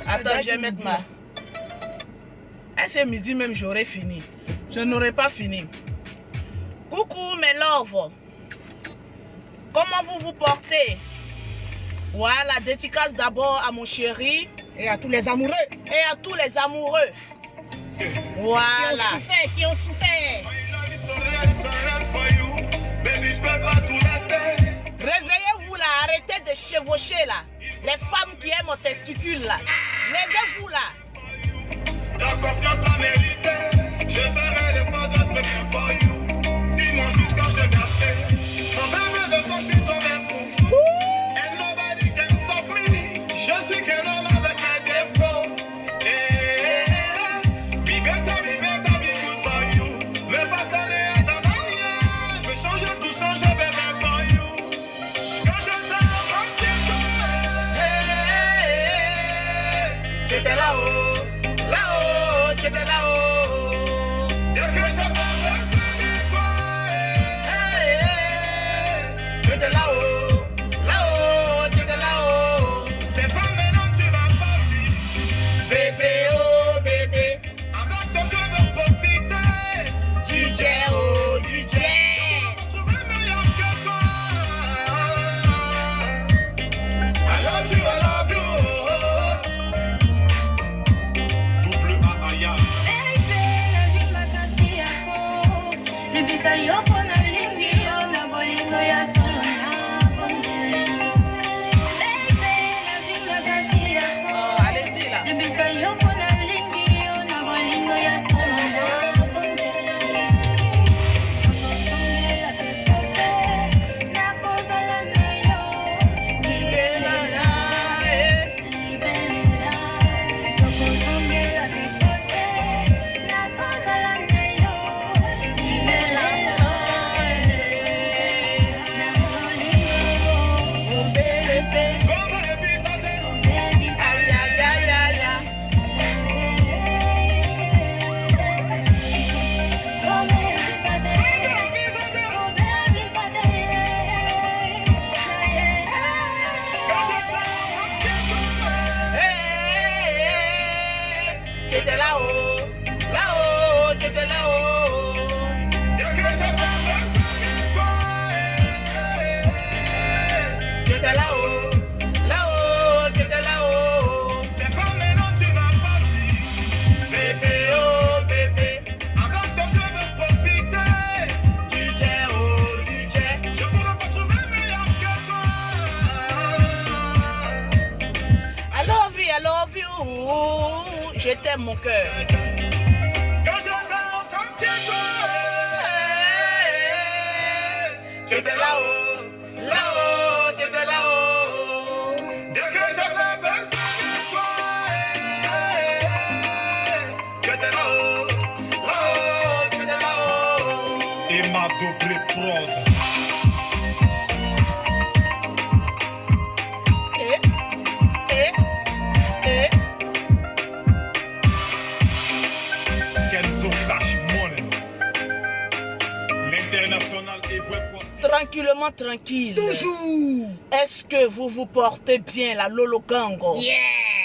Attends, je vais mettre ma... À ce midi même, j'aurais fini. Je n'aurais pas fini. Coucou mes loves. Comment vous vous portez? Voilà, dédicace d'abord à mon chéri. Et à tous les amoureux. Et à tous les amoureux. Voilà. Qui ont souffert. Réveillez-vous là, arrêtez de chevaucher là. Les femmes qui aiment mon testicule là. Levez-vous là. Ta confiance t'a mérité. Je ferai l'effort de te bien for you. Dis-moi juste quand je gâtais. Mon bébé de toi, je suis tombé fou. And nobody can stop me. Je suis qu'un homme avec mes défauts. Be better, be good for you. Me façonner à ta manière. Je peux changer, tout changer, bébé for you. Quand je t'aime, j'étais là-haut. Là-haut, j'étais là-haut. Dès que j'ai pas besoin de toi, j'étais là-haut. Là-haut, j'étais là-haut. C'est pas maintenant que tu vas partir. Bébé, oh bébé. Avec toi, je veux profiter. Du jet, oh, du jet. Je peux pas trouver meilleur que toi. I love you, I love you. J'étais là-haut, là-haut, j'étais là-haut. Dès que j'ai pas besoin de toi, j'étais là-haut, là-haut, j'étais là-haut. C'est pas maintenant que tu vas partir, bébé, oh bébé. Avec toi je veux profiter, du jet, oh du jet. Je pourrais pas trouver meilleur que toi. I love you. Je t'aime mon cœur. Quand j'entends comme tu j'étais là-haut, là-haut, j'étais là-haut. Dès que j'avais besoin de toi, j'étais là-haut, là-haut, j'étais là-haut. Et ma double prod. Tranquillement, tranquille. Toujours. Est-ce que vous vous portez bien, la Lolo Gango? Yeah.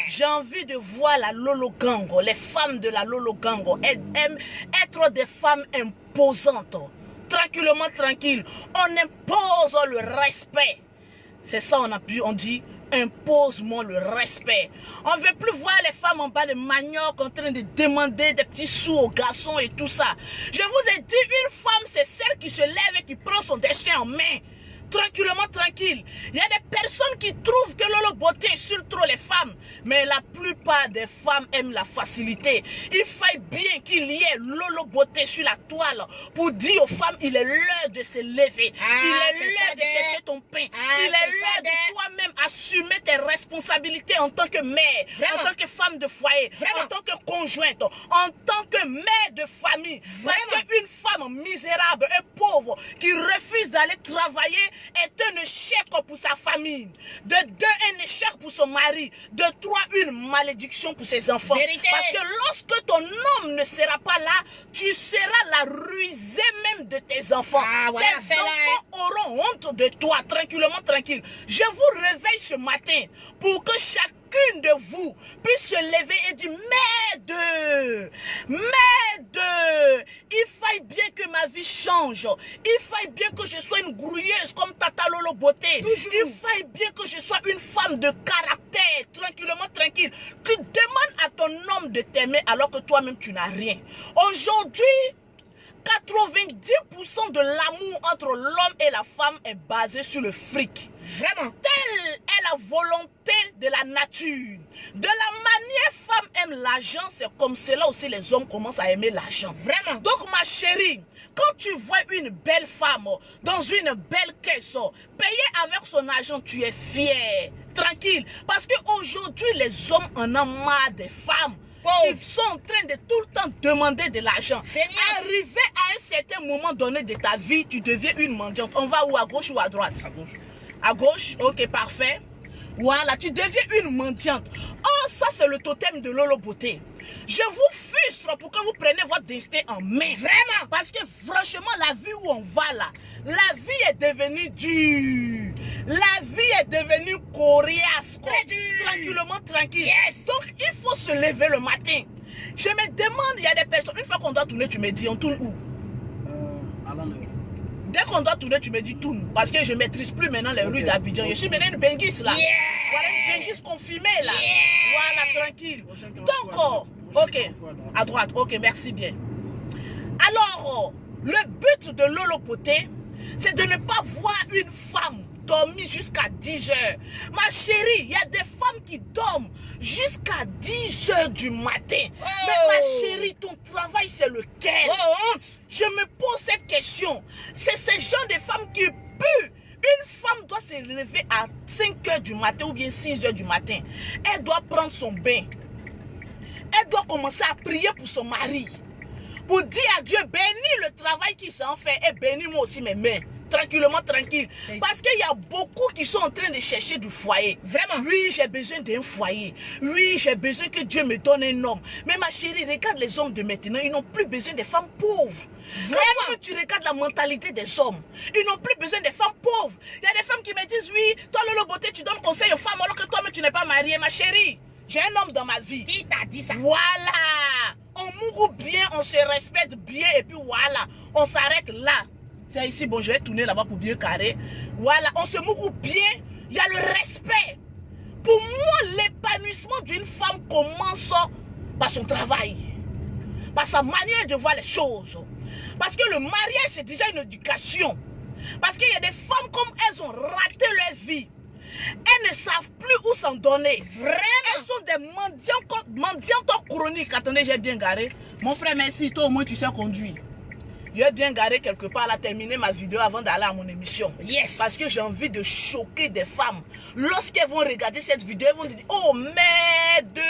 J'ai envie de voir la Lolo Gango. Les femmes de la Lolo Gango aiment être des femmes imposantes. Tranquillement, tranquille. On impose le respect. C'est ça, on dit. Impose-moi le respect. On ne veut plus voir les femmes en bas de manioc en train de demander des petits sous aux garçons et tout ça. Je vous ai dit, une femme, c'est celle qui se lève et qui prend son destin en main. Tranquillement, tranquille. Il y a des personnes qui trouvent que Lolo Beauté insulte trop les femmes. Mais la plupart des femmes aiment la facilité. Il faille bien qu'il y ait Lolo Beauté sur la toile pour dire aux femmes, il est l'heure de se lever. Il est l'heure de chercher ton pain. Il est l'heure de toi-même assumer tes responsabilités en tant que mère, en tant que femme de foyer, en tant que conjointe, en tant que mère de famille. Parce qu'une femme misérable et pauvre qui refuse d'aller travailler est un échec pour sa famille. De deux, un échec pour son mari. De trois, une malédiction pour ses enfants. Vérité. Parce que lorsque ton homme ne sera pas là, tu seras la rusée même de tes enfants. Voilà, tes enfants auront honte de toi, tranquillement, tranquille. Je vous réveille ce matin pour que chacun chacune de vous puisse se lever et dire, il faille bien que ma vie change. Il faille bien que je sois une grouilleuse comme Tata Lolo Beauté. Il faille bien que je sois une femme de caractère, tranquillement tranquille. Tu demandes à ton homme de t'aimer alors que toi-même tu n'as rien. Aujourd'hui, 90% de l'amour entre l'homme et la femme est basé sur le fric. Vraiment. Telle est la volonté de la nature. De la manière femme aime l'argent, c'est comme cela aussi les hommes commencent à aimer l'argent. Vraiment. Donc ma chérie, quand tu vois une belle femme dans une belle caisse, payée avec son argent, tu es fier, tranquille. Parce qu'aujourd'hui, les hommes en ont marre des femmes. Ils sont en train de tout le temps demander de l'argent. Arrivé à un certain moment donné de ta vie, tu deviens une mendiante. On va où, à gauche ou à droite? À gauche. À gauche, ok, parfait. Voilà, tu deviens une mendiante. Oh, ça c'est le totem de Lolo Beauté. Je vous frustre pour que vous preniez votre destin en main. Vraiment. Parce que franchement, la vie où on va là, la vie est devenue dure. La vie est devenue coriace. Très dure. Tranquillement, tranquille. Yes. Donc, il faut se lever le matin. Je me demande, il y a des personnes, une fois qu'on doit tourner, tu me dis, on tourne où? Dès qu'on doit tourner, tu me dis tourne. Parce que je ne maîtrise plus maintenant les rues d'Abidjan. Je suis maintenant une benguisse là. Yeah. Voilà une benguisse confirmée là. Yeah. Voilà, tranquille. Donc, ok. À droite, ok, merci bien. Alors, le but de Lolo Beauté, c'est de ne pas voir une femme dormir jusqu'à 10 heures. Ma chérie, il y a des femmes qui dorment jusqu'à 10 heures du matin. Oh. Mais ma chérie, ton travail c'est lequel? Oh. Je me pose cette question. C'est ce genre de femmes qui puent. Une femme doit se lever à 5 heures du matin ou bien 6 heures du matin. Elle doit prendre son bain. Elle doit commencer à prier pour son mari. Pour dire à Dieu, bénis le travail qui s'en fait et bénis moi aussi mes mains. Tranquillement, tranquille. Parce qu'il y a beaucoup qui sont en train de chercher du foyer. Vraiment, oui, j'ai besoin d'un foyer. Oui, j'ai besoin que Dieu me donne un homme. Mais ma chérie, regarde les hommes de maintenant. Ils n'ont plus besoin des femmes pauvres. Vraiment, tu regardes la mentalité des hommes. Ils n'ont plus besoin des femmes pauvres. Il y a des femmes qui me disent, oui, toi, Lolo Beauté, tu donnes conseil aux femmes alors que toi-même, tu n'es pas mariée. Ma chérie, j'ai un homme dans ma vie. Qui t'a dit ça? Voilà. On mourra bien, on se respecte bien et puis voilà, on s'arrête là. C'est ici, bon, je vais tourner là-bas pour bien carrer. Voilà, on se mourra bien, il y a le respect. Pour moi, l'épanouissement d'une femme commence par son travail, par sa manière de voir les choses. Parce que le mariage, c'est déjà une éducation. Parce qu'il y a des femmes comme elles ont raté leur vie. Elles ne savent plus où s'en donner. Vraiment. Elles sont des mendiantes chroniques. Attendez, j'ai bien garé. Mon frère, merci. Toi, au moins, tu sais conduire. J'ai bien garé quelque part à terminer ma vidéo avant d'aller à mon émission. Yes. Parce que j'ai envie de choquer des femmes. Lorsqu'elles vont regarder cette vidéo, elles vont dire, oh merde,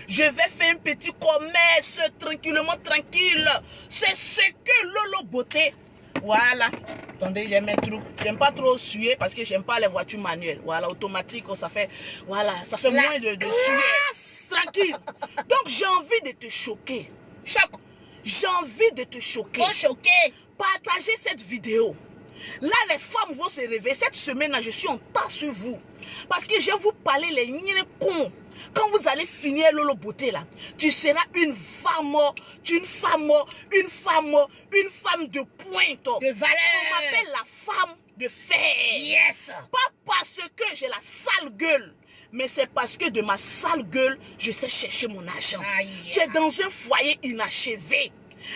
je vais faire un petit commerce tranquillement, tranquille. C'est ce que Lolo Beauté. Voilà. Attendez, j'aime un truc. J'aime pas trop suer parce que j'aime pas les voitures manuelles. Voilà, automatique, ça fait, voilà, ça fait moins de suer. Tranquille. Donc, j'ai envie de te choquer. J'ai envie de te choquer. Faut choquer. Partagez cette vidéo. Là, les femmes vont se réveiller. Cette semaine-là, je suis en tas sur vous. Parce que je vais vous parler les lignes cons. Quand vous allez finir Lolo Beauté là, tu seras une femme de pointe. De valeur. On m'appelle la femme de fer. Yes. Pas parce que j'ai la sale gueule, mais c'est parce que de ma sale gueule, je sais chercher mon argent. Aïe. Tu es dans un foyer inachevé.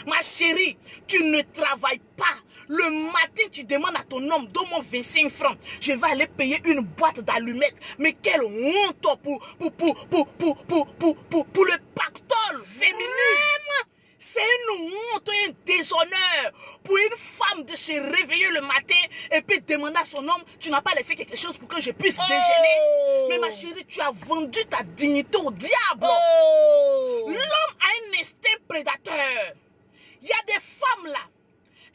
Ma chérie, tu ne travailles pas. Le matin, tu demandes à ton homme, donne-moi 25 francs. Je vais aller payer une boîte d'allumettes. Mais quelle honte pour le pactole féminin. C'est une honte et un déshonneur pour une femme de se réveiller le matin et puis demander à son homme, tu n'as pas laissé quelque chose pour que je puisse déjeuner. Mais ma chérie, tu as vendu ta dignité au diable. L'homme a un instinct prédateur. Il y a des femmes là,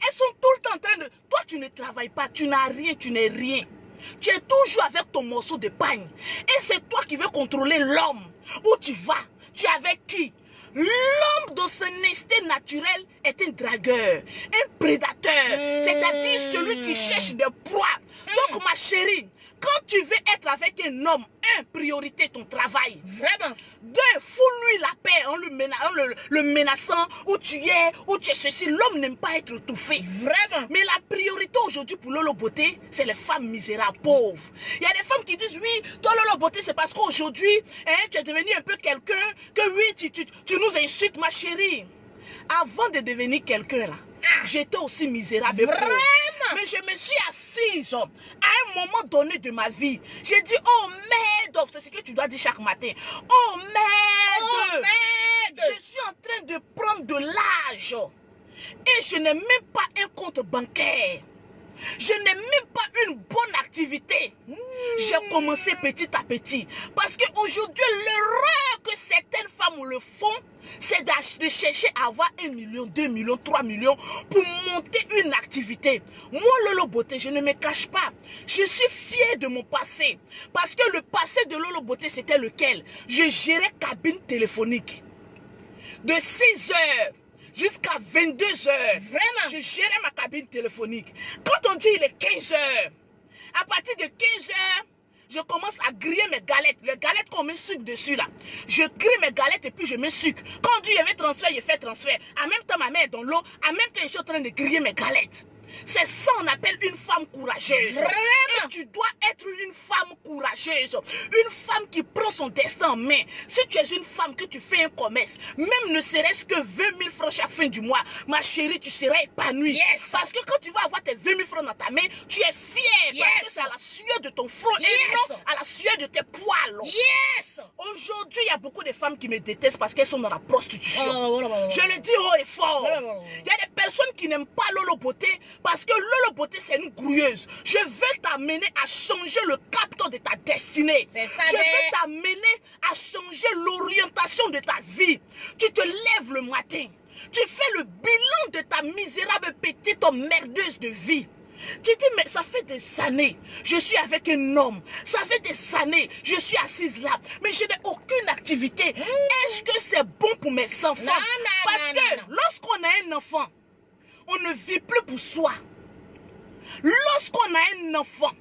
elles sont tout le temps en train de... Toi, tu ne travailles pas, tu n'as rien, tu n'es rien. Tu es toujours avec ton morceau de pagne. Et c'est toi qui veux contrôler l'homme. Où tu vas? Tu es avec qui? L'homme dans son instinct naturel est un dragueur, un prédateur, c'est-à-dire celui qui cherche des proies. Donc ma chérie, Quand tu veux être avec un homme, un, priorité ton travail. Vraiment. Deux, fous-lui la paix en le menaçant, où tu es ceci. L'homme n'aime pas être étouffé. Vraiment. Mais la priorité aujourd'hui pour Lolo Beauté, c'est les femmes misérables, pauvres. Il y a des femmes qui disent, oui, toi Lolo Beauté, c'est parce qu'aujourd'hui, hein, tu es devenu un peu quelqu'un, que oui, tu nous insultes, ma chérie. Avant de devenir quelqu'un là, j'étais aussi misérable. Vraiment. Mais je me suis assise à un moment donné de ma vie. J'ai dit, oh merde, c'est ce que tu dois dire chaque matin. Oh merde, Oh merde. je suis en train de prendre de l'âge. Et je n'ai même pas un compte bancaire. Je n'ai même pas une bonne activité. J'ai commencé petit à petit. Parce qu'aujourd'hui, l'erreur que certaines femmes le font, c'est de chercher à avoir 1 million, 2 millions, 3 millions pour monter une activité. Moi, Lolo Beauté, je ne me cache pas. Je suis fière de mon passé. Parce que le passé de Lolo Beauté, c'était lequel? Je gérais cabine téléphonique. De 6 heures jusqu'à 22 heures. Vraiment. Je gérais ma cabine téléphonique. Quand on dit il est 15 heures, à partir de 15 heures, je commence à griller mes galettes. Les galettes qu'on met sucre dessus là. Je grille mes galettes et puis je mets sucre. Quand on dit je vais transfert, je fais transfert. En même temps, ma main est dans l'eau. En même temps, je suis en train de griller mes galettes. C'est ça qu'on appelle une femme courageuse. Vraiment? Et tu dois être une femme courageuse. Une femme qui prend son destin en main. Si tu es une femme que tu fais un commerce, même ne serait-ce que 20 000 francs chaque fin du mois, ma chérie, tu seras épanouie. Yes. Parce que quand tu vas avoir tes 20 000 francs dans ta main, tu es fière. Yes. Parce que c'est à la sueur de ton front et Yes. non à la sueur de tes poils. Yes. Aujourd'hui, il y a beaucoup de femmes qui me détestent parce qu'elles sont dans la prostitution. Voilà. Je le dis haut et fort. Il y a des personnes qui n'aiment pas Lolo Beauté parce que Lolo Beauté, c'est une grouilleuse. Je veux t'amener à changer le capteur de ta destinée. C'est ça, Je mais- veux t'amener à changer l'orientation de ta vie. Tu te lèves le matin. Tu fais le bilan de ta misérable petite merdeuse de vie. Tu dis, mais ça fait des années, je suis avec un homme. Ça fait des années, je suis assise là. Mais je n'ai aucune activité. Est-ce que c'est bon pour mes enfants? Non, Parce que lorsqu'on a un enfant, on ne vit plus pour soi. Lorsqu'on a un enfant,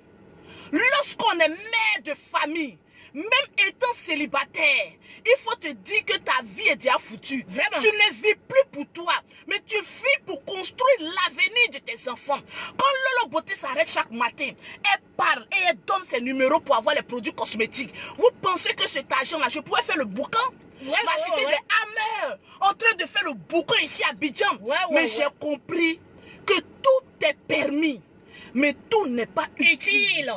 lorsqu'on est mère de famille, même étant célibataire, il faut te dire que ta vie est déjà foutue. Vraiment. Tu ne vis plus pour toi, mais tu vis pour construire l'avenir de tes enfants. Quand Lolo Beauté s'arrête chaque matin, elle parle et elle donne ses numéros pour avoir les produits cosmétiques. Vous pensez que cet argent-là, je pourrais faire le boucan? M'acheter des hammers, en train de faire le boucan ici à Abidjan. Mais j'ai compris que tout est permis, mais tout n'est pas utile.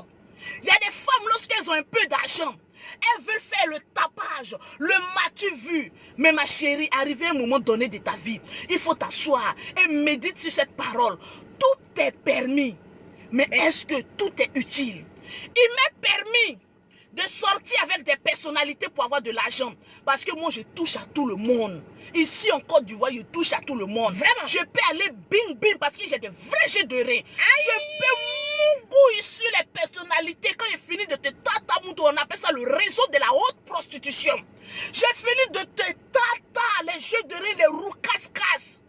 Il y a des femmes, lorsqu'elles ont un peu d'argent, elles veulent faire le tapage, le m'as-tu vu? Mais ma chérie, arrivé à un moment donné de ta vie, il faut t'asseoir et méditer sur cette parole. Tout est permis, mais est-ce que tout est utile? Il m'est permis de sortir avec des personnalités pour avoir de l'argent. Parce que moi, je touche à tout le monde. Ici, en Côte d'Ivoire, je touche à tout le monde. Vraiment? Je peux aller bing bing parce que j'ai des vrais jets de reins. Je peux mougouiller sur les personnalités. Quand j'ai fini de te tatamoutou, on appelle ça le réseau de la haute prostitution. J'ai fini de te tata, les jeux de reins, les roues casse-casse.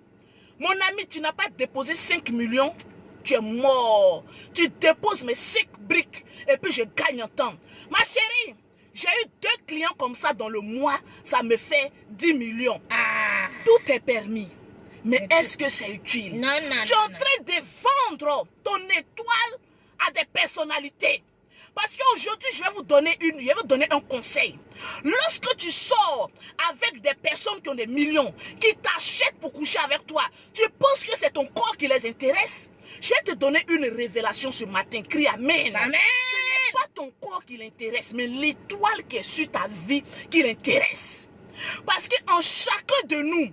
Mon ami, tu n'as pas déposé 5 millions. Tu es mort. Tu déposes mes 5 briques et puis je gagne en temps. Ma chérie, j'ai eu 2 clients comme ça dans le mois. Ça me fait 10 millions. Tout est permis. Mais est-ce que c'est utile? Non. Tu es en train de vendre ton étoile à des personnalités. Parce qu'aujourd'hui, je vais vous donner un conseil. Lorsque tu sors avec des personnes qui ont des millions, qui t'achètent pour coucher avec toi, tu penses que c'est ton corps qui les intéresse? Je vais te donner une révélation ce matin. Crie Amen. Amen. Ce n'est pas ton corps qui l'intéresse, mais l'étoile qui est sur ta vie qui l'intéresse. Parce qu'en chacun de nous,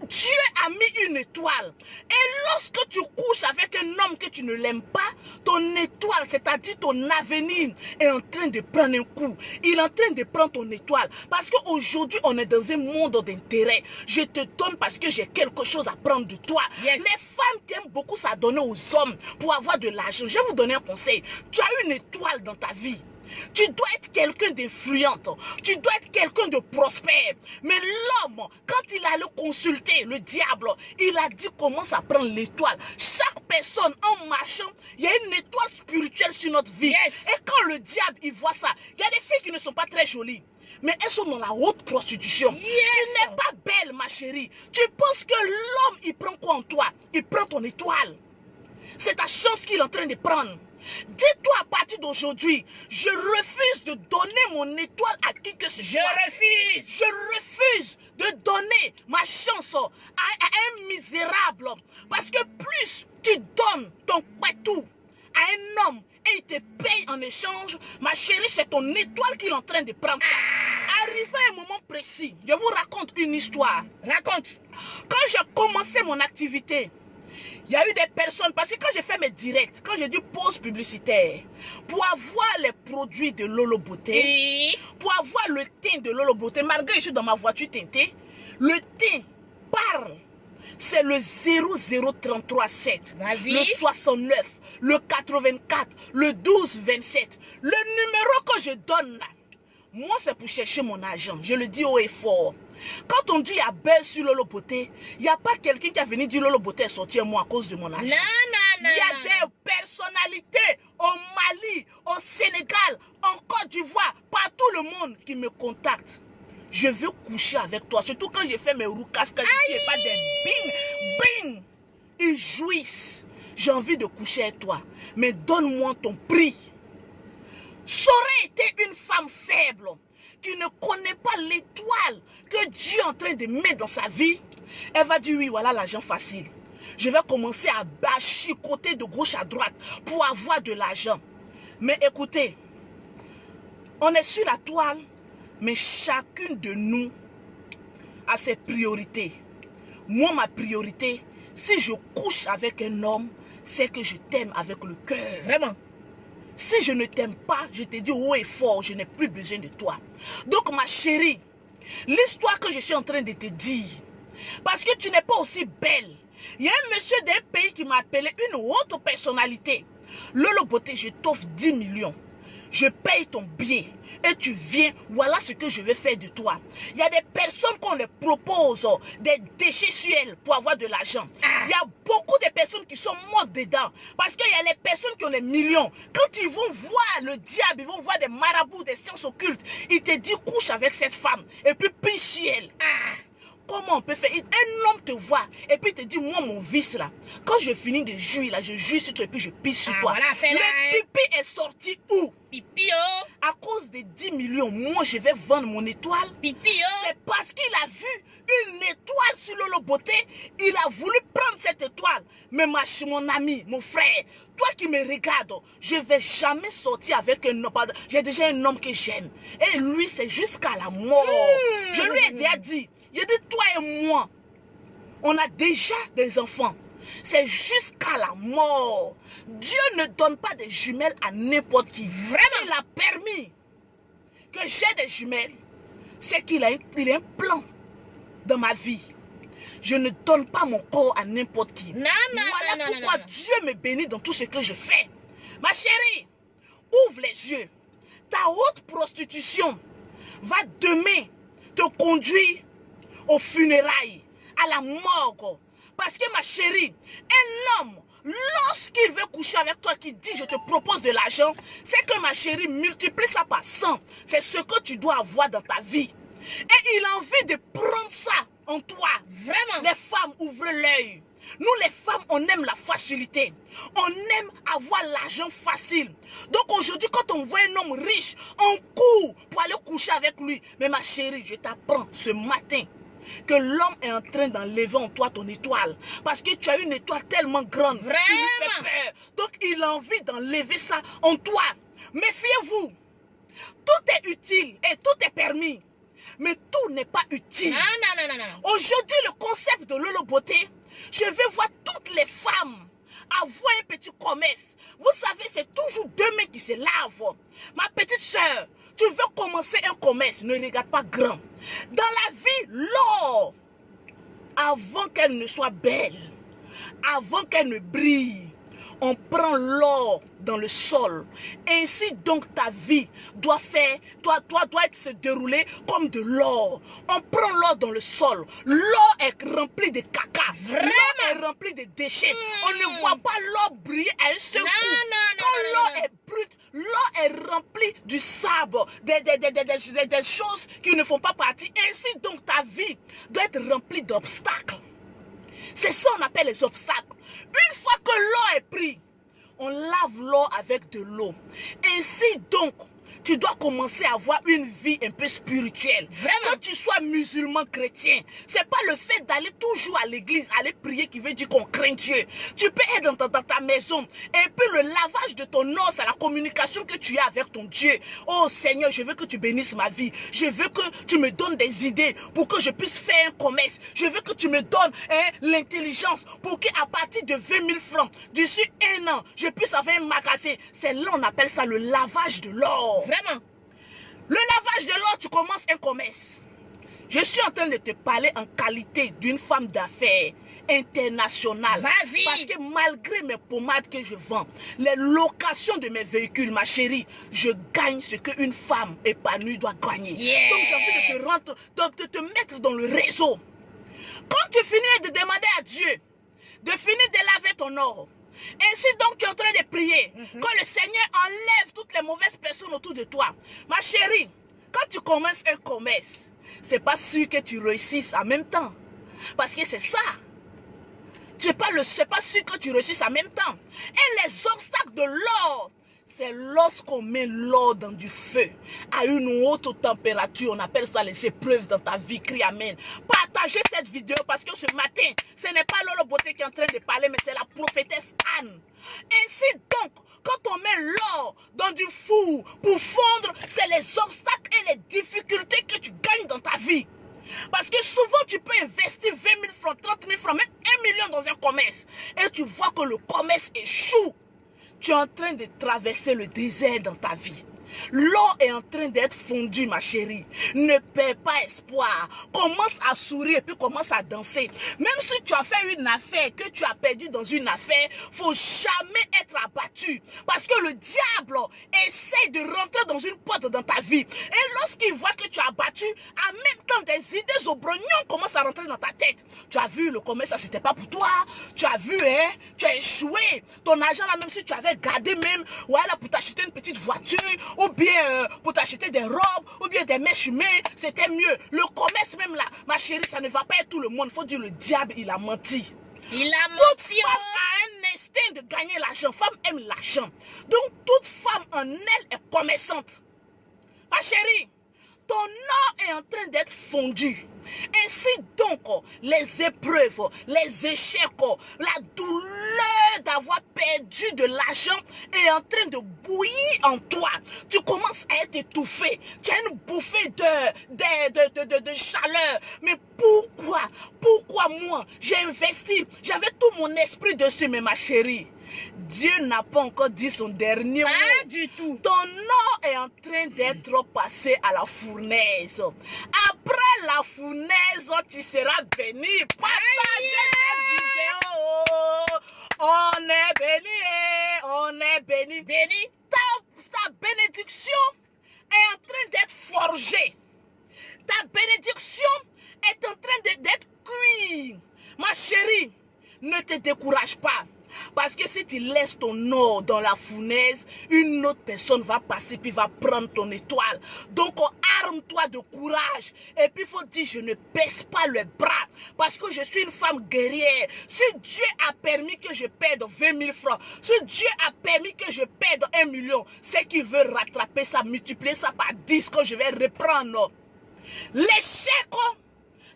Dieu a mis une étoile. Et lorsque tu couches avec un homme que tu ne l'aimes pas, ton étoile, c'est-à-dire ton avenir, est en train de prendre un coup. Il est en train de prendre ton étoile. Parce qu'aujourd'hui, on est dans un monde d'intérêt. Je te donne parce que j'ai quelque chose à prendre de toi. Yes. Les femmes qui aiment beaucoup s'adonner aux hommes pour avoir de l'argent. Je vais vous donner un conseil. Tu as une étoile dans ta vie. Tu dois être quelqu'un d'influente. Tu dois être quelqu'un de prospère. Mais l'homme, quand il allait consulter le diable, il a dit commence à prendre l'étoile. Chaque personne en marchant, il y a une étoile spirituelle sur notre vie. Yes. Et quand le diable il voit ça, il y a des filles qui ne sont pas très jolies. Mais elles sont dans la haute prostitution. Yes. Tu n'es pas belle, ma chérie. Tu penses que l'homme, il prend quoi en toi? Il prend ton étoile. C'est ta chance qu'il est en train de prendre. Dis-toi à partir d'aujourd'hui, je refuse de donner mon étoile à qui que ce soit. Je refuse. Je refuse de donner ma chance à un misérable. Parce que plus tu donnes ton tout à un homme et il te paye en échange, ma chérie, c'est ton étoile qu'il est en train de prendre. Arrivé à un moment précis, je vous raconte une histoire. Raconte. Quand j'ai commencé mon activité, il y a eu des personnes, parce que quand j'ai fait mes directs, quand j'ai dit pause publicitaire, pour avoir les produits de Lolo Beauté, Oui. pour avoir le teint de Lolo Beauté, malgré que je suis dans ma voiture teintée, le teint parle. C'est le 00337, Vas-y. le 69, le 84, le 1227. Le numéro que je donne là, moi c'est pour chercher mon argent. Je le dis haut et fort. Quand on dit il y a belle sur Lolo Beauté, il n'y a pas quelqu'un qui a venu dire Lolo Beauté est sorti à moi à cause de mon argent. Non, non, non. Il y a des personnalités au Mali, au Sénégal, en Côte d'Ivoire, partout le monde qui me contactent. Je veux coucher avec toi. Surtout quand j'ai fait mes roucas, quand je dis pas des bing, bing. Ils jouissent. J'ai envie de coucher avec toi. Mais donne-moi ton prix. Ça aurait été une femme faible qui ne connaît pas l'étoile que Dieu est en train de mettre dans sa vie. Elle va dire oui, voilà l'argent facile. Je vais commencer à chicoter de gauche à droite pour avoir de l'argent. Mais écoutez, on est sur la toile, mais chacune de nous a ses priorités. Moi, ma priorité, si je couche avec un homme, c'est que je t'aime avec le cœur. Vraiment. Si je ne t'aime pas, je te dis haut et fort, je n'ai plus besoin de toi. Donc ma chérie, l'histoire que je suis en train de te dire, parce que tu n'es pas aussi belle. Il y a un monsieur d'un pays qui m'a appelé, une haute personnalité. Lolo Beauté, je t'offre 10 millions. Je paye ton billet et tu viens, voilà ce que je vais faire de toi. Il y a des personnes qu'on leur propose des déchets sur elles pour avoir de l'argent. Il y a beaucoup de personnes qui sont mortes dedans. Parce qu'il y a les personnes qui ont des millions. Quand ils vont voir le diable, ils vont voir des marabouts, des sciences occultes, ils te disent couche avec cette femme et puis pisse sur elle. Comment on peut faire? Un homme te voit et puis il te dit, moi mon vice là, quand je finis de jouir là, je jouis sur toi et puis je pisse sur toi. Voilà, fais-la, Le pipi est sorti où? Pipi, oh. À cause des 10 millions, moi je vais vendre mon étoile. Pipi, oh. C'est parce qu'il a vu une étoile sur Lolo Beauté, il a voulu prendre cette étoile. Mais mon ami, mon frère, toi qui me regardes, je ne vais jamais sortir avec un homme. J'ai déjà un homme que j'aime. Et lui, c'est jusqu'à la mort. Je lui ai déjà dit, j'ai dit, toi et moi, on a déjà des enfants. C'est jusqu'à la mort. Dieu ne donne pas des jumelles à n'importe qui. Vraiment, il a permis que j'ai des jumelles. C'est qu'il a un plan dans ma vie. Je ne donne pas mon corps à n'importe qui. Non, Voilà pourquoi Dieu me bénit dans tout ce que je fais. Ma chérie, ouvre les yeux. Ta haute prostitution va demain te conduire aux funérailles, à la morgue. Parce que ma chérie, un homme, lorsqu'il veut coucher avec toi, qui dit je te propose de l'argent, c'est que ma chérie, multiplie ça par 100. C'est ce que tu dois avoir dans ta vie. Et il a envie de prendre ça en toi. Vraiment. Les femmes, ouvrez l'œil. Nous les femmes, on aime la facilité. On aime avoir l'argent facile. Donc aujourd'hui, quand on voit un homme riche, on court pour aller coucher avec lui. Mais ma chérie, je t'apprends ce matin que l'homme est en train d'enlever en toi ton étoile. Parce que tu as une étoile tellement grande. Vraiment? Tu lui fais peur. Donc il a envie d'enlever ça en toi. Méfiez-vous. Tout est utile et tout est permis. Mais tout n'est pas utile. Non. Aujourd'hui, le concept de Lolo Beauté, je vais voir toutes les femmes avoir un petit commerce. Vous savez, c'est toujours deux mains qui se lavent. Ma petite soeur, tu veux commencer un commerce, ne regarde pas grand. Dans la vie, l'or, avant qu'elle ne soit belle, avant qu'elle ne brille, on prend l'or dans le sol. Ainsi donc ta vie doit se dérouler comme de l'or. On prend l'or dans le sol. L'or est rempli de caca. L'or est rempli de déchets. On ne voit pas l'or briller à un seul coup. Quand l'or est brut, l'or est rempli du sable, des choses qui ne font pas partie. Ainsi donc ta vie doit être remplie d'obstacles. C'est ça qu'on appelle les obstacles. Une fois que l'or est pris, on lave l'or avec de l'eau. Ainsi donc, tu dois commencer à avoir une vie un peu spirituelle. Vraiment? Que tu sois musulman, chrétien, c'est pas le fait d'aller toujours à l'église, aller prier qui veut dire qu'on craint Dieu. Tu peux être dans ta maison. Et puis le lavage de ton or, c'est la communication que tu as avec ton Dieu. Oh Seigneur, je veux que tu bénisses ma vie. Je veux que tu me donnes des idées pour que je puisse faire un commerce. Je veux que tu me donnes l'intelligence pour qu'à partir de 20 000 francs, d'ici 1 an, je puisse avoir un magasin. C'est là on appelle ça le lavage de l'or. Vraiment. Le lavage de l'or, tu commences un commerce. Je suis en train de te parler en qualité d'une femme d'affaires internationale. Vas-y. Parce que malgré mes pommades que je vends, les locations de mes véhicules, ma chérie, je gagne ce qu'une femme épanouie doit gagner. Yes. Donc j'ai envie de te mettre dans le réseau. Quand tu finis de demander à Dieu de finir de laver ton or, ainsi donc tu es en train de prier que le Seigneur enlève toutes les mauvaises personnes autour de toi. Ma chérie, quand tu commences un commerce, c'est pas sûr que tu réussisses en même temps. Parce que c'est ça. C'est pas sûr que tu réussisses en même temps. Et les obstacles de l'or, c'est lorsqu'on met l'or dans du feu, à une haute température. On appelle ça les épreuves dans ta vie. Crie amen. Partagez cette vidéo parce que ce matin, ce n'est pas Lolo Beauté qui est en train de parler, mais c'est la prophétesse Anne. Ainsi donc, quand on met l'or dans du four pour fondre, c'est les obstacles et les difficultés que tu gagnes dans ta vie. Parce que souvent tu peux investir 20 000 francs, 30 000 francs, même 1 million dans un commerce. Et tu vois que le commerce échoue. Tu es en train de traverser le désert dans ta vie. L'or est en train d'être fondu, ma chérie. Ne perds pas espoir. Commence à sourire et puis commence à danser. Même si tu as fait une affaire, que tu as perdu dans une affaire, il ne faut jamais être abattu. Parce que le diable essaie de rentrer dans une porte dans ta vie. Et lorsqu'il voit que tu as battu, en même temps des idées obrognon commencent à rentrer dans ta tête. Tu as vu, le commerce, ça c'était pas pour toi. Tu as vu, tu as échoué. Ton argent là, même si tu avais gardé même, voilà, pour t'acheter une petite voiture, ou bien pour t'acheter des robes, ou bien des mèches humaines, c'était mieux. Le commerce même là, ma chérie, ça ne va pas être tout le monde. Il faut dire le diable, il a menti. Il a Toute menti. femme a un instinct de gagner l'argent. Femme aime l'argent. Donc toute femme en elle est commerçante. Ma chérie, ton or est en train d'être fondu. Ainsi donc, les épreuves, les échecs, la douleur d'avoir perdu de l'argent est en train de bouillir en toi. Tu commences à être étouffé. Tu as une bouffée de chaleur. Mais pourquoi moi? J'ai investi, j'avais tout mon esprit dessus, mais ma chérie, Dieu n'a pas encore dit son dernier mot. Pas du tout. Ton or est en train d'être passé à la fournaise. Après la fournaise, tu seras béni. Partagez cette vidéo. On est béni. On est béni. Béni. Ta bénédiction est en train d'être forgée. Ta bénédiction est en train d'être cuite. Ma chérie, ne te décourage pas. Parce que si tu laisses ton or dans la fournaise, une autre personne va passer puis va prendre ton étoile. Donc arme-toi de courage. Et puis il faut dire, je ne baisse pas le bras. Parce que je suis une femme guerrière. Si Dieu a permis que je perde 20 000 francs, si Dieu a permis que je perde 1 million, c'est qu'il veut rattraper ça, multiplier ça par 10 que je vais reprendre. L'échec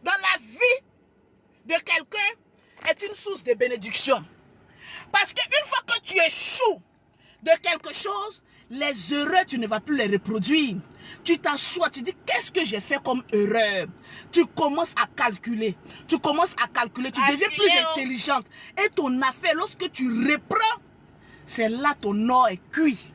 dans la vie de quelqu'un est une source de bénédiction. Parce qu'une fois que tu échoues de quelque chose, les erreurs, tu ne vas plus les reproduire. Tu t'assois, tu dis, qu'est-ce que j'ai fait comme erreur? Tu commences à calculer. Tu deviens plus intelligente. Et ton affaire, lorsque tu reprends, c'est là ton or est cuit.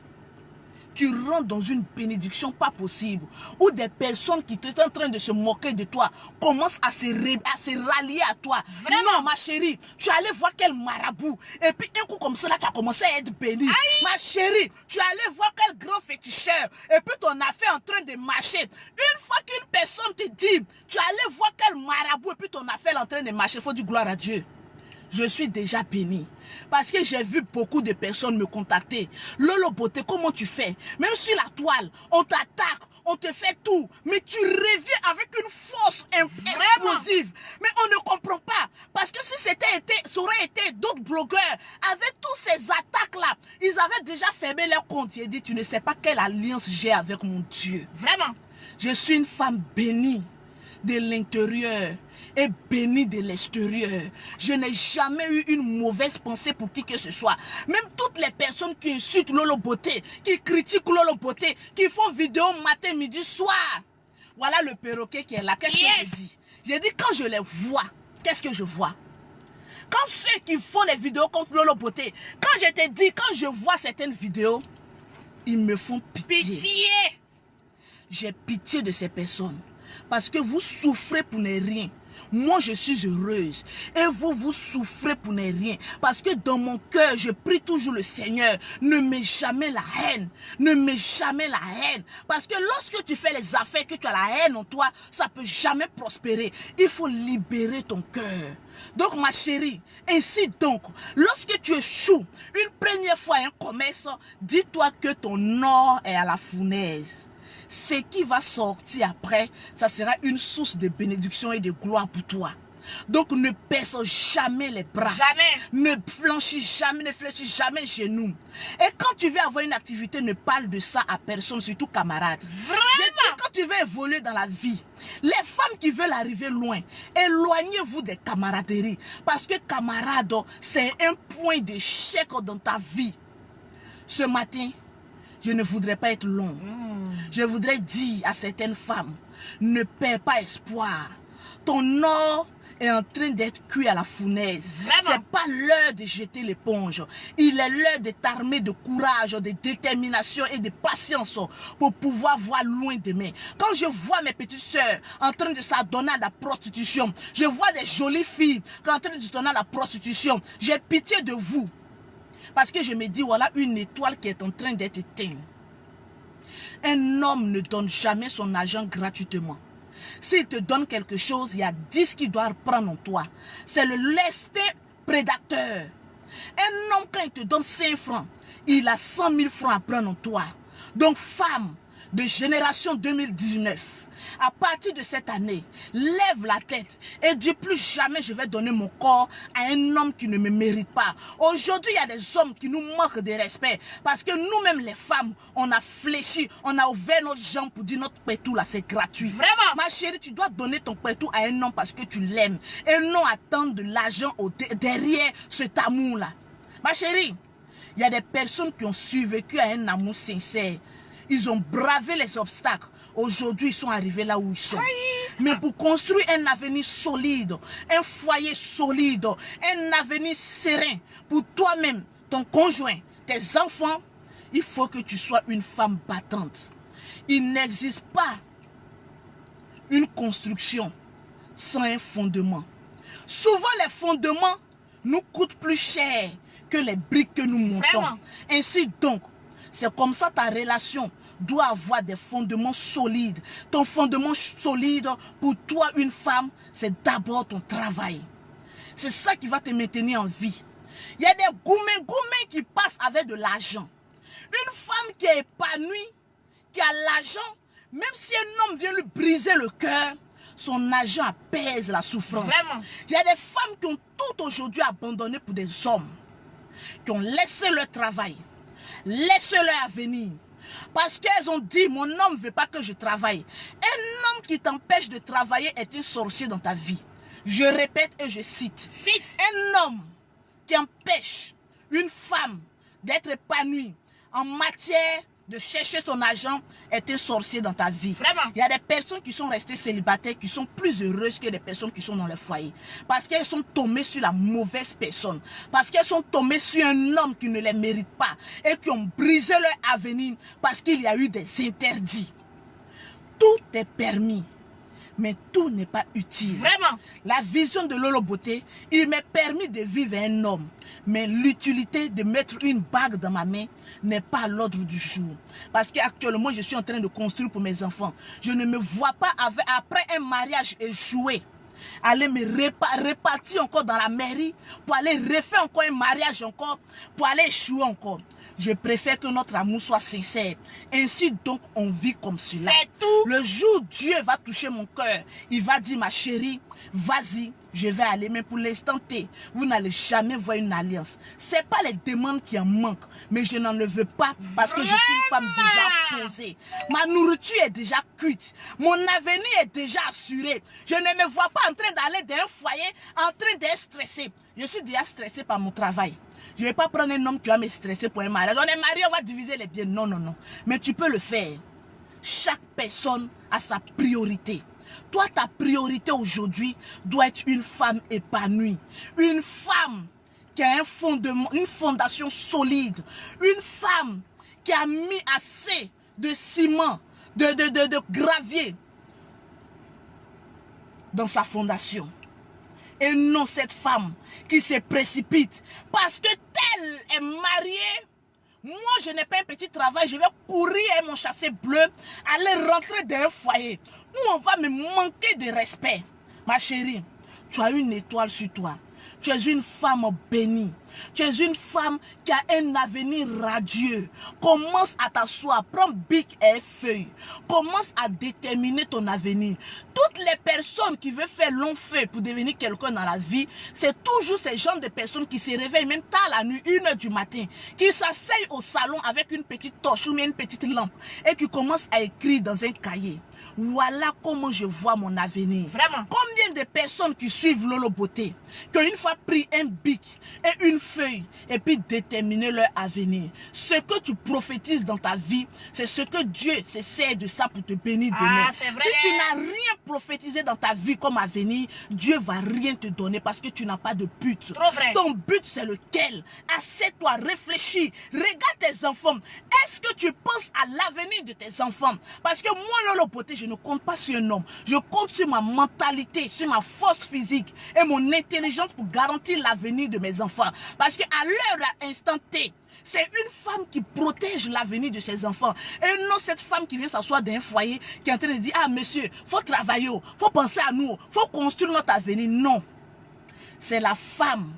tu rentres dans une bénédiction pas possible. Où des personnes qui étaient en train de se moquer de toi commencent à se rallier à toi. Vraiment? Non, ma chérie, tu allais voir quel marabout. Et puis un coup comme ça, là, tu as commencé à être béni. Ma chérie, tu allais voir quel grand féticheur. Et puis ton affaire en train de marcher. Une fois qu'une personne te dit, tu allais voir quel marabout. Et puis ton affaire est en train de marcher. Il faut dire gloire à Dieu. Je suis déjà béni. Parce que j'ai vu beaucoup de personnes me contacter. Lolo Beauté, comment tu fais? Même sur la toile, on t'attaque, on te fait tout. Mais tu reviens avec une force explosive. Mais on ne comprend pas. Parce que si ça aurait été d'autres blogueurs, avec toutes ces attaques-là, ils avaient déjà fermé leur compte. Ils dit, tu ne sais pas quelle alliance j'ai avec mon Dieu. Vraiment. Je suis une femme bénie de l'intérieur et bénie de l'extérieur. Je n'ai jamais eu une mauvaise pensée pour qui que ce soit. Même toutes les personnes qui insultent Lolo Beauté, qui critiquent Lolo Beauté, qui font vidéo matin, midi, soir. Voilà le perroquet qui est là. Qu'est-ce que je dis? J'ai dit quand je les vois, qu'est-ce que je vois? Quand ceux qui font les vidéos contre Lolo Beauté, quand je te dis, quand je vois certaines vidéos, ils me font pitié. Pitié. J'ai pitié de ces personnes. Parce que vous souffrez pour ne rien. Moi, je suis heureuse. Et vous, vous souffrez pour ne rien. Parce que dans mon cœur, je prie toujours le Seigneur. Ne mets jamais la haine. Ne mets jamais la haine. Parce que lorsque tu fais les affaires, que tu as la haine en toi, ça ne peut jamais prospérer. Il faut libérer ton cœur. Donc, ma chérie, ainsi donc, lorsque tu échoues une première fois à un commerce, dis-toi que ton or est à la fournaise. Ce qui va sortir après, ça sera une source de bénédiction et de gloire pour toi. Donc ne baisse jamais les bras. Jamais. Ne fléchis jamais les genoux. Et quand tu veux avoir une activité, ne parle de ça à personne, surtout camarade. Vraiment. Quand tu veux évoluer dans la vie, les femmes qui veulent arriver loin, éloignez-vous des camaraderies. Parce que camarade, c'est un point d'échec dans ta vie. Ce matin, je ne voudrais pas être long. Je voudrais dire à certaines femmes, ne perds pas espoir. Ton or est en train d'être cuit à la fournaise. Ce n'est pas l'heure de jeter l'éponge. Il est l'heure de t'armer de courage, de détermination et de patience pour pouvoir voir loin demain. Quand je vois mes petites sœurs en train de s'adonner à la prostitution, je vois des jolies filles en train de s'adonner à la prostitution, j'ai pitié de vous. Parce que je me dis, voilà une étoile qui est en train d'être éteinte. Un homme ne donne jamais son argent gratuitement. S'il te donne quelque chose, il y a 10 qui doivent prendre en toi. C'est l'instinct prédateur. Un homme, quand il te donne 5 francs, il a 100 000 francs à prendre en toi. Donc, femme de génération 2019, à partir de cette année, lève la tête et dis plus jamais je vais donner mon corps à un homme qui ne me mérite pas. Aujourd'hui, il y a des hommes qui nous manquent de respect parce que nous-mêmes les femmes, on a fléchi, on a ouvert notre jambe pour dire notre pétou là, c'est gratuit. Vraiment. Ma chérie, tu dois donner ton pétou à un homme parce que tu l'aimes et non attendre de l'argent derrière cet amour là. Ma chérie, il y a des personnes qui ont survécu à un amour sincère. Ils ont bravé les obstacles. Aujourd'hui, ils sont arrivés là où ils sont. Mais pour construire un avenir solide, un foyer solide, un avenir serein pour toi-même, ton conjoint, tes enfants, il faut que tu sois une femme battante. Il n'existe pas une construction sans un fondement. Souvent, les fondements nous coûtent plus cher que les briques que nous montons. Vraiment. Ainsi donc, c'est comme ça ta relation doit avoir des fondements solides. Ton fondement solide pour toi, une femme, c'est d'abord ton travail. C'est ça qui va te maintenir en vie. Il y a des gourmets qui passent avec de l'argent. Une femme qui est épanouie, qui a l'argent, même si un homme vient lui briser le cœur, son argent apaise la souffrance. Vraiment. Il y a des femmes qui ont tout aujourd'hui abandonné pour des hommes, qui ont laissé leur travail, laissé leur avenir. Parce qu'elles ont dit, mon homme ne veut pas que je travaille. Un homme qui t'empêche de travailler est un sorcier dans ta vie. Je répète et je cite. Un homme qui empêche une femme d'être épanouie en matière de chercher son argent est un sorcier dans ta vie. Vraiment. Il y a des personnes qui sont restées célibataires qui sont plus heureuses que des personnes qui sont dans le foyer. Parce qu'elles sont tombées sur la mauvaise personne. Parce qu'elles sont tombées sur un homme qui ne les mérite pas. Et qui ont brisé leur avenir parce qu'il y a eu des interdits. Tout est permis. Mais tout n'est pas utile. Vraiment. La vision de Lolo Beauté, il m'est permis de vivre un homme. Mais l'utilité de mettre une bague dans ma main n'est pas à l'ordre du jour. Parce qu'actuellement, je suis en train de construire pour mes enfants. Je ne me vois pas après un mariage échoué, aller me répartir encore dans la mairie pour aller refaire encore un mariage encore, pour aller échouer encore. Je préfère que notre amour soit sincère. Ainsi donc, on vit comme cela. C'est tout. Le jour où Dieu va toucher mon cœur, il va dire, ma chérie, vas-y, je vais aller. Mais pour l'instant T, vous n'allez jamais voir une alliance. Ce n'est pas les demandes qui en manquent, mais je n'en veux pas parce que je suis une femme déjà posée. Ma nourriture est déjà cuite. Mon avenir est déjà assuré. Je ne me vois pas en train d'aller d'un foyer, en train d'être stressé. Je suis déjà stressé par mon travail. Je ne vais pas prendre un homme qui va me stresser pour un mariage. On est mariés, on va diviser les biens. Non, non, non. Mais tu peux le faire. Chaque personne a sa priorité. Toi, ta priorité aujourd'hui doit être une femme épanouie. Une femme qui a un fondement, une fondation solide. Une femme qui a mis assez de ciment, de gravier dans sa fondation. Et non cette femme qui se précipite parce que telle est mariée. Moi, je n'ai pas un petit travail. Je vais courir avec mon chassé bleu, aller rentrer dans un foyer où on va me manquer de respect. Ma chérie, tu as une étoile sur toi. Tu es une femme bénie. Tu es une femme qui a un avenir radieux. Commence à t'asseoir, prends bic et feuille. Commence à déterminer ton avenir. Toutes les personnes qui veulent faire long feu pour devenir quelqu'un dans la vie, c'est toujours ces genres de personnes qui se réveillent même tard la nuit, 1 h du matin, qui s'asseyent au salon avec une petite torche ou bien une petite lampe et qui commencent à écrire dans un cahier. Voilà comment je vois mon avenir. Vraiment. Combien de personnes qui suivent Lolo Beauté, qui ont une fois pris un bic et une feuille et puis déterminer leur avenir. Ce que tu prophétises dans ta vie, c'est ce que Dieu se sert de ça pour te bénir demain. C'est vrai. Si tu n'as rien prophétisé dans ta vie comme avenir, Dieu va rien te donner parce que tu n'as pas de but. Trop vrai. Ton but c'est lequel? Assieds-toi, réfléchis, regarde tes enfants. Est-ce que tu penses à l'avenir de tes enfants? Parce que moi, Lolo Beauté, je ne compte pas sur un homme. Je compte sur ma mentalité, sur ma force physique et mon intelligence pour garantir l'avenir de mes enfants. Parce qu'à l'heure, à instant T, c'est une femme qui protège l'avenir de ses enfants. Et non cette femme qui vient s'asseoir dans un foyer, qui est en train de dire, ah monsieur, il faut travailler, il faut penser à nous, il faut construire notre avenir. Non. C'est la femme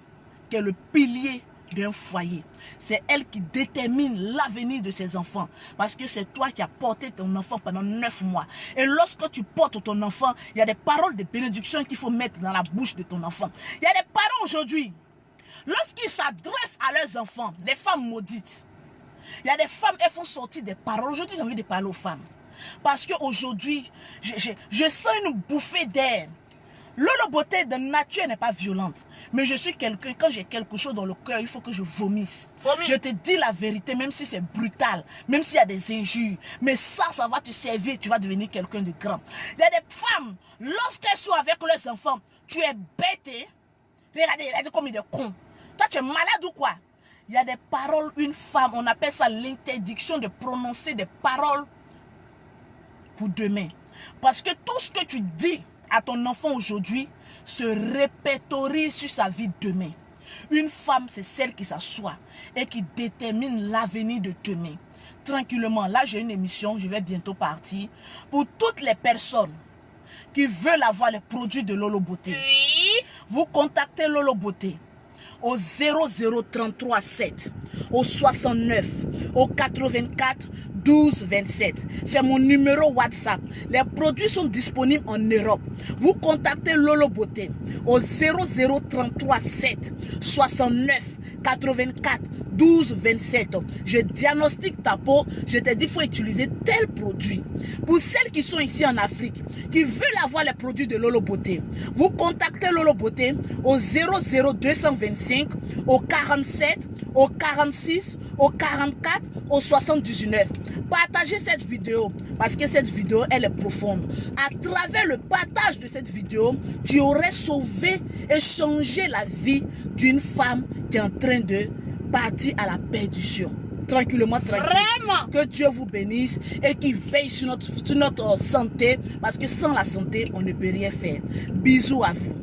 qui est le pilier d'un foyer. C'est elle qui détermine l'avenir de ses enfants. Parce que c'est toi qui as porté ton enfant pendant 9 mois. Et lorsque tu portes ton enfant, il y a des paroles de bénédiction qu'il faut mettre dans la bouche de ton enfant. Il y a des parents aujourd'hui, lorsqu'ils s'adressent à leurs enfants, les femmes maudites, il y a des femmes, elles font sortir des paroles. Aujourd'hui, j'ai envie de parler aux femmes. Parce qu'aujourd'hui, je sens une bouffée d'air. Lolo Beauté de nature n'est pas violente. Mais je suis quelqu'un, quand j'ai quelque chose dans le cœur, il faut que je vomisse. Je te dis la vérité, même si c'est brutal, même s'il y a des injures. Mais ça va te servir, tu vas devenir quelqu'un de grand. Il y a des femmes, lorsqu'elles sont avec leurs enfants, tu es bête. Regardez comme il est con. Toi, tu es malade ou quoi? Il y a des paroles, une femme, on appelle ça l'interdiction de prononcer des paroles pour demain. Parce que tout ce que tu dis à ton enfant aujourd'hui se répertorie sur sa vie demain. Une femme, c'est celle qui s'assoit et qui détermine l'avenir de demain. Tranquillement, là j'ai une émission, je vais bientôt partir. Pour toutes les personnes qui veulent avoir les produits de Lolo Beauté, Oui. vous contactez Lolo Beauté au 00337, au 69, au 84 12 27. C'est mon numéro WhatsApp. Les produits sont disponibles en Europe. Vous contactez Lolo Beauté au 00337, 69, 84 12 27. Je diagnostique ta peau. Je te dis qu'il faut utiliser tel produit. Pour celles qui sont ici en Afrique, qui veulent avoir les produits de Lolo Beauté, vous contactez Lolo Beauté au 00225, au 47, au 46, au 44, au 79. Partagez cette vidéo parce que cette vidéo, elle est profonde. À travers le partage de cette vidéo, tu aurais sauvé et changé la vie d'une femme qui est en train de partir à la perdition. Tranquillement, tranquille. Vraiment. Que Dieu vous bénisse et qu'il veille sur notre santé parce que sans la santé, on ne peut rien faire. Bisous à vous.